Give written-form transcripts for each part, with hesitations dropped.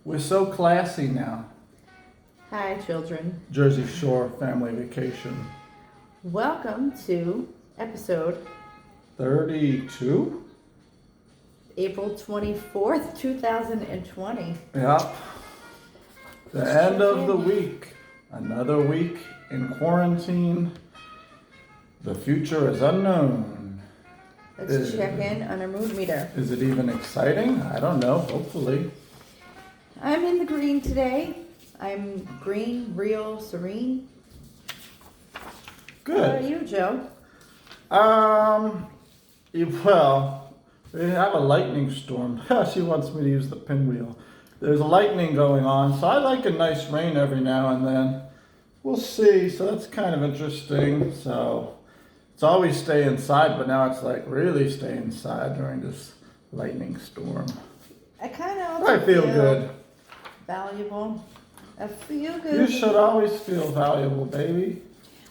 We're so classy now. Hi, children. Jersey Shore family vacation. Welcome to episode 32? April 24th, 2020. Yep. The end of the week. Another week in quarantine. The future is unknown. Let's check in on our mood meter. Is it even exciting? I don't know. Hopefully. I'm in the green today. I'm green, real, serene. Good. How about you, Joe? Well, we have a lightning storm. She wants me to use the pinwheel. There's lightning going on, so I like a nice rain every now and then. We'll see. So that's kind of interesting. So it's always stay inside, but now it's like really stay inside during this lightning storm. I kind of I feel good. Valuable. I feel good. You should always feel valuable, baby.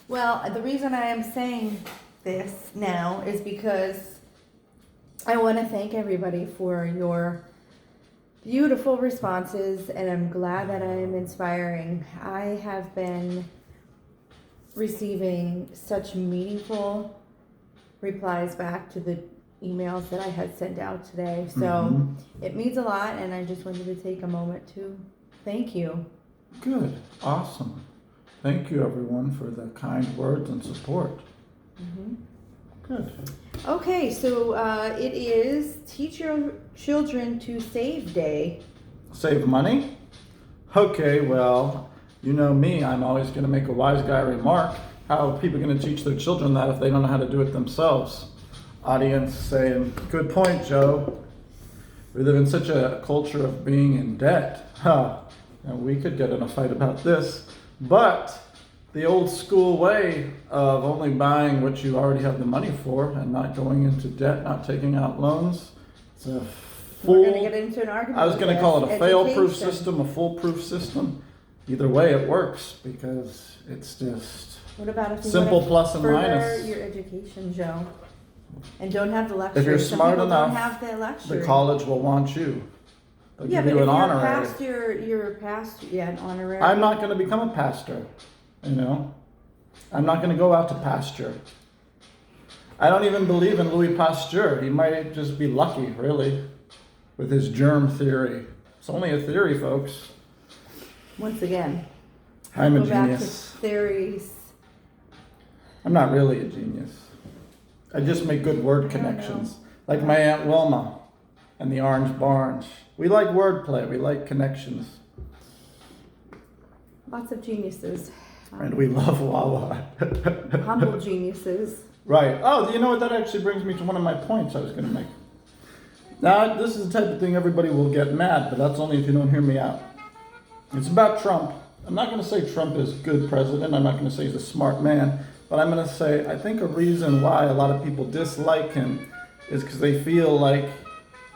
Well, the reason I am saying this now is because I want to thank everybody for your beautiful responses, and I'm glad that I am inspiring. I have been receiving such meaningful replies back to the emails that I had sent out today. So it means a lot, and I just wanted to take a moment to thank you. Good. Awesome. Thank you, everyone, for the kind words and support. Good. Okay, so it is Teach Your Children to Save Day. Save money? Okay, well, you know me, I'm always going to make a wise guy remark. How are people going to teach their children that if they don't know how to do it themselves? Audience saying, good point, Joe. We live in such a culture of being in debt. And we could get in a fight about this. But the old school way of only buying what you already have the money for and not going into debt, not taking out loans, it's a We're going to get into an argument. I was going to call it a fail-proof Education. system, a foolproof system. Either way, it works because it's just What about if you simple want to plus and further minus. your education, Joe, and don't have the luxury? If you're Some smart people enough, don't have the luxury. The college will want you. They'll Yeah, give but you if an you're honorary. past you're past an honorary. I'm not going to become a pastor, you know. I'm not going to go out to pasture. I don't even believe in Louis Pasteur. He might just be lucky, really, with his germ theory. It's only a theory, folks. Once again, I'm a go back to genius. theories. I'm not really a genius. I just make good word connections. Like my Aunt Wilma and the Orange Barns. We like wordplay. We like connections. Lots of geniuses. And we love Wawa. Humble geniuses. Right. Oh, you know what? That actually brings me to one of my points I was going to make. Now, this is the type of thing everybody will get mad, but that's only if you don't hear me out. It's about Trump. I'm not going to say Trump is a good president. I'm not going to say he's a smart man. But I'm going to say I think a reason why a lot of people dislike him is because they feel like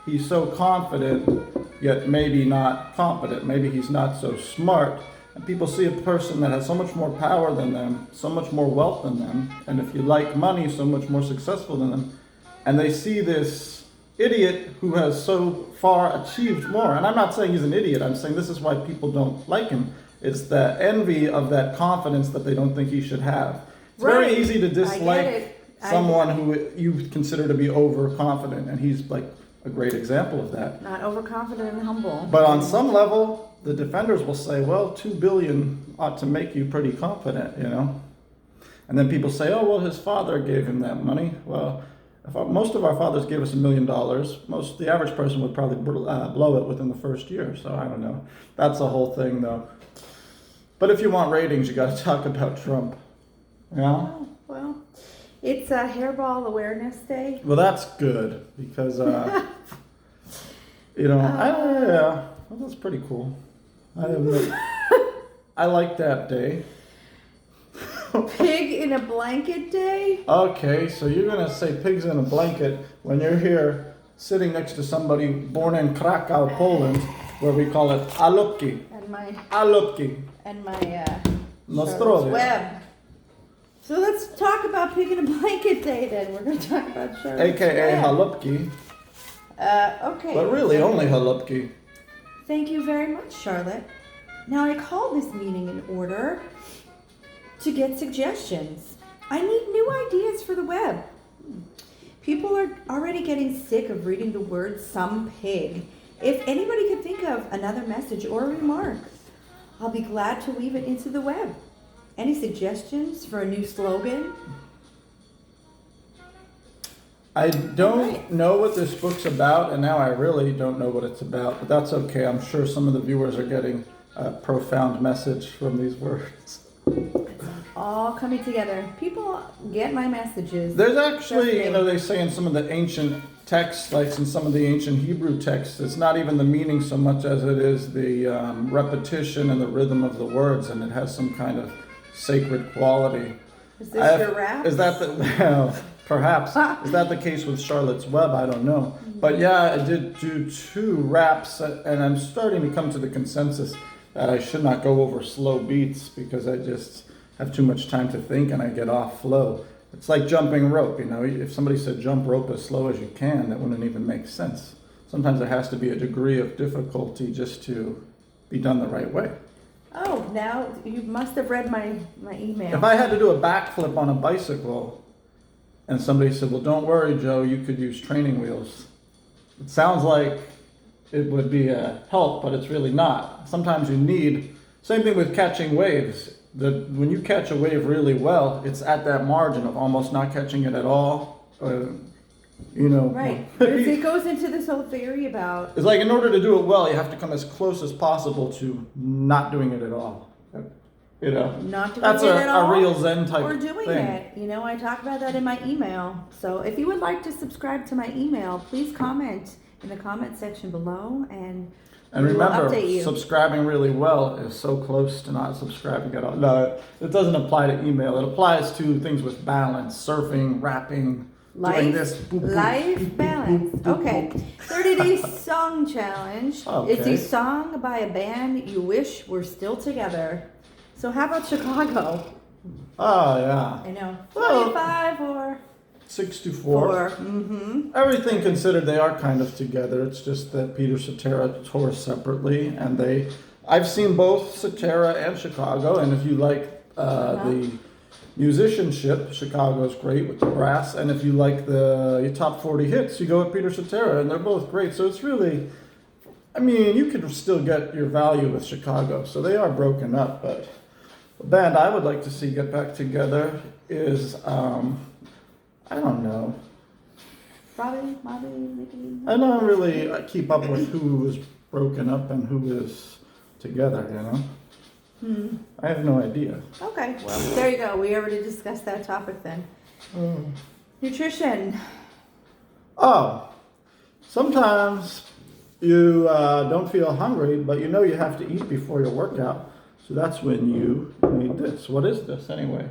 he's so confident, yet maybe not competent. Maybe he's not so smart. And people see a person that has so much more power than them, so much more wealth than them, and if you like money, so much more successful than them. And they see this idiot who has so far achieved more. And I'm not saying he's an idiot. I'm saying this is why people don't like him. It's the envy of that confidence that they don't think he should have. It's very easy to dislike someone who you consider to be overconfident, and he's like a great example of that. Not overconfident and humble. But on some level, the defenders will say, well, $2 billion ought to make you pretty confident, you know? And then people say, oh, well, his father gave him that money. Well, most of our fathers gave us $1 million. The average person would probably blow it within the first year. So I don't know. That's the whole thing, though. But if you want ratings, you got to talk about Trump. Yeah? Oh, well, it's a Hairball Awareness Day. Well, that's good because, you know, well, that's pretty cool. I like that day. Pig in a Blanket Day? Okay, so you're going to say pigs in a blanket when you're here sitting next to somebody born in Krakow, Poland, where we call it alupki. And my Nostrovia. Web. So let's talk about Pig in a Blanket Day then. We're going to talk about Charlotte's AKA Web. halupki. Okay. But really only halupki. Thank you very much, Charlotte. Now I called this meeting in order to get suggestions. I need new ideas for the web. People are already getting sick of reading the word some pig. If anybody could think of another message or a remark, I'll be glad to weave it into the web. Any suggestions for a new slogan? I don't know what this book's about, and now I really don't know what it's about, but that's okay. I'm sure some of the viewers are getting a profound message from these words. It's all coming together. People get my messages. There's actually, they say in some of the ancient texts, like in some of the ancient Hebrew texts, it's not even the meaning so much as it is the repetition and the rhythm of the words, and it has some kind of sacred quality. Is this your rap? Is that the, well, perhaps. Is that the case with Charlotte's Web? I don't know. But yeah, I did do 2 raps, and I'm starting to come to the consensus that I should not go over slow beats because I just have too much time to think and I get off flow. It's like jumping rope, if somebody said jump rope as slow as you can, that wouldn't even make sense. Sometimes there has to be a degree of difficulty just to be done the right way. Oh, now you must have read my email. If I had to do a backflip on a bicycle and somebody said, well, don't worry, Joe, you could use training wheels. It sounds like it would be a help, but it's really not. Sometimes you need, same thing with catching waves. When you catch a wave really well, it's at that margin of almost not catching it at all. Right. It goes into this whole theory about... It's like in order to do it well, you have to come as close as possible to not doing it at all. Not doing that's it at all. a real Zen type or doing thing. it. I talk about that in my email. So if you would like to subscribe to my email, please comment in the comment section below, and remember, we'll update you. Subscribing really well is so close to not subscribing at all. No, it doesn't apply to email. It applies to things with balance, surfing, rapping, doing this. Life balance. Okay. 30-day song challenge. Okay. It's a song by a band you wish were still together. So how about Chicago? Oh, yeah. I know. Well, 45 or 64. Mm-hmm. Everything considered, they are kind of together. It's just that Peter Cetera tours separately, and I've seen both Cetera and Chicago, and if you like the musicianship, Chicago's great with the brass, and if you like your top 40 hits, you go with Peter Cetera, and they're both great. So it's really, you could still get your value with Chicago. So they are broken up, but the band I would like to see get back together is, I don't know. Bobby, Mickey. I don't really keep up with who is broken up and who is together, I have no idea. Okay, well, there you go. We already discussed that topic then. Nutrition. Oh, sometimes you don't feel hungry, but you have to eat before your workout. So that's when you need this. What is this anyway?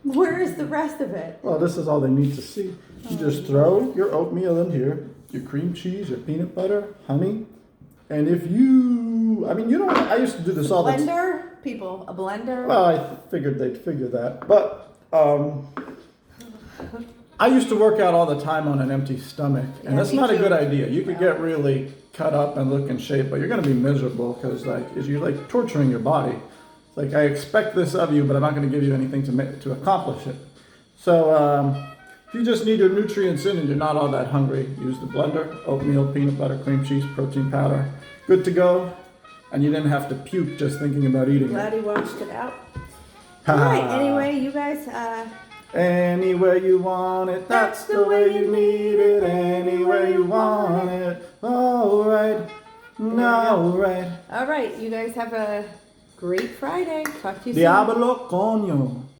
Where is the rest of it? Well, this is all they need to see. You just throw your oatmeal in here, your cream cheese, your peanut butter, honey, and if I used to do this all the time. Blender? People, a blender? Well, I figured they'd figure that. But I used to work out all the time on an empty stomach, and that's not a good idea. You could get really cut up and look in shape, but you're going to be miserable because you're torturing your body. It's like, I expect this of you, but I'm not going to give you anything to accomplish it. So if you just need your nutrients in and you're not all that hungry, use the blender, oatmeal, peanut butter, cream cheese, protein powder. Good to go. And you didn't have to puke just thinking about eating Glad it. he washed it out. All right, anyway, you guys... Any way you want it, that's the way you need it. Any way you want it, all right, all right. All right, you guys have a great Friday. Talk to you soon. Diablo coño.